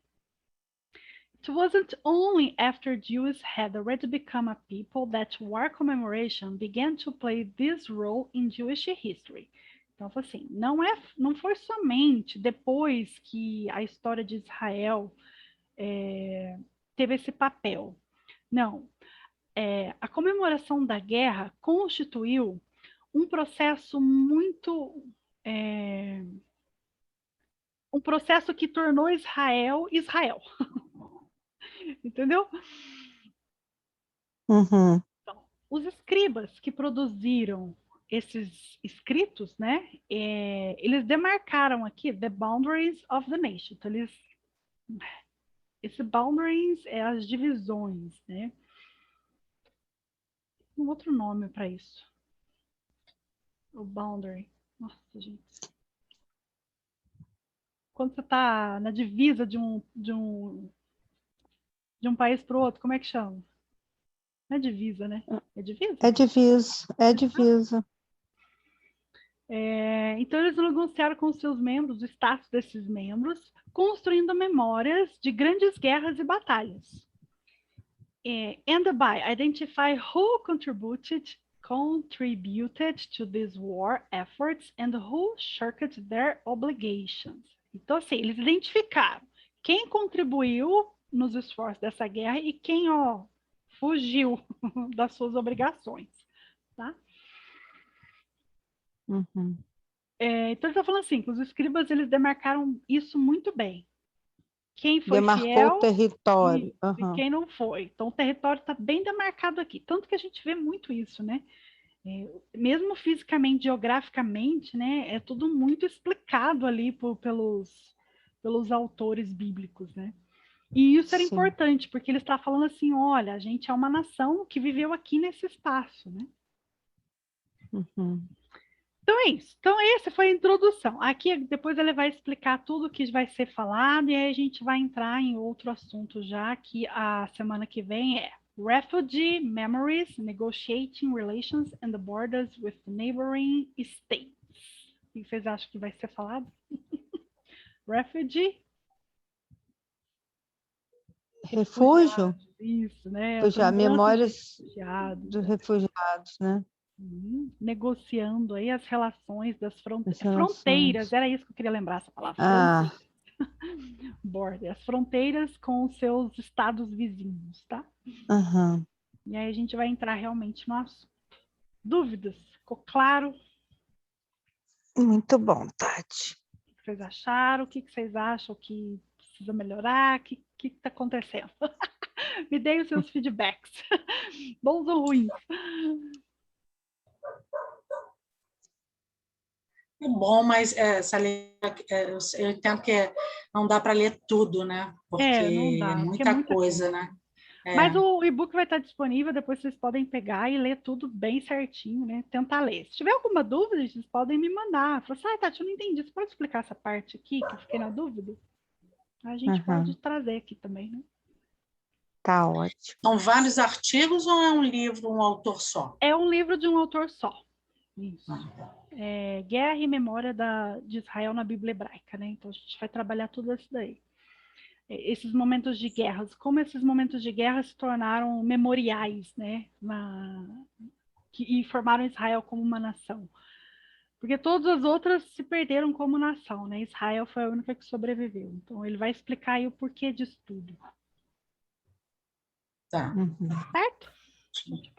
It wasn't only after Jews had already become a people that war commemoration began to play this role in Jewish history. Então, assim, não foi somente depois que a história de Israel teve esse papel. Não. A comemoração da guerra constituiu um processo muito... um processo que tornou Israel. Entendeu? Então, os escribas que produziram esses escritos, né, eles demarcaram aqui the boundaries of the nation. Então, Esse boundaries é as divisões, né? Um outro nome para isso. O boundary. Nossa, gente. Quando você está na divisa de um país para o outro, como é que chama? Não é divisa, né? É divisa? É divisa. Então, eles negociaram com seus membros, o status desses membros, construindo memórias de grandes guerras e batalhas. And by identify who contributed to this war efforts and who shirked their obligations. Então, assim, eles identificaram quem contribuiu nos esforços dessa guerra e quem, fugiu das suas obrigações, tá? Uhum. Então, ele está falando assim, que os escribas, eles demarcaram isso muito bem. Quem foi Demarcou fiel o território. e quem não foi. Então, o território está bem demarcado aqui. Tanto que a gente vê muito isso, né? Mesmo fisicamente, geograficamente, né? É tudo muito explicado ali pelos autores bíblicos, né? E isso era importante, porque ele está falando assim, olha, a gente é uma nação que viveu aqui nesse espaço, né? Uhum. Então é isso. Então essa foi a introdução. Aqui depois ele vai explicar tudo o que vai ser falado e aí a gente vai entrar em outro assunto já, que a semana que vem é Refugee Memories, Negotiating Relations and the Borders with Neighboring States. O que vocês acham que vai ser falado? Refugee? Refúgio? Isso, né? Memórias dos refugiados, né? Negociando aí as relações das fronteiras, era isso que eu queria lembrar, essa palavra, border, as fronteiras com os seus estados vizinhos, tá? Uhum. E aí a gente vai entrar realmente no assunto. Dúvidas? Ficou claro? Muito bom, Tati. O que vocês acharam? O que vocês acham que precisa melhorar? O que está acontecendo? Me deem os seus feedbacks, bons ou ruins. É bom, mas eu entendo que não dá para ler tudo, né? Porque não dá, é muita coisa, né? Mas o e-book vai estar disponível, depois vocês podem pegar e ler tudo bem certinho, né? Tentar ler. Se tiver alguma dúvida, vocês podem me mandar. Fala assim, Tati, eu não entendi. Você pode explicar essa parte aqui, que eu fiquei na dúvida? A gente pode trazer aqui também, né? Tá ótimo. São vários artigos ou é um livro, um autor só? É um livro de um autor só. Isso. Guerra e Memória de Israel na Bíblia Hebraica, né? Então a gente vai trabalhar tudo isso daí. Esses momentos de guerras, como esses momentos de guerra se tornaram memoriais, né? E formaram Israel como uma nação. Porque todas as outras se perderam como nação, né? Israel foi a única que sobreviveu. Então ele vai explicar aí o porquê disso tudo. Tá. Certo?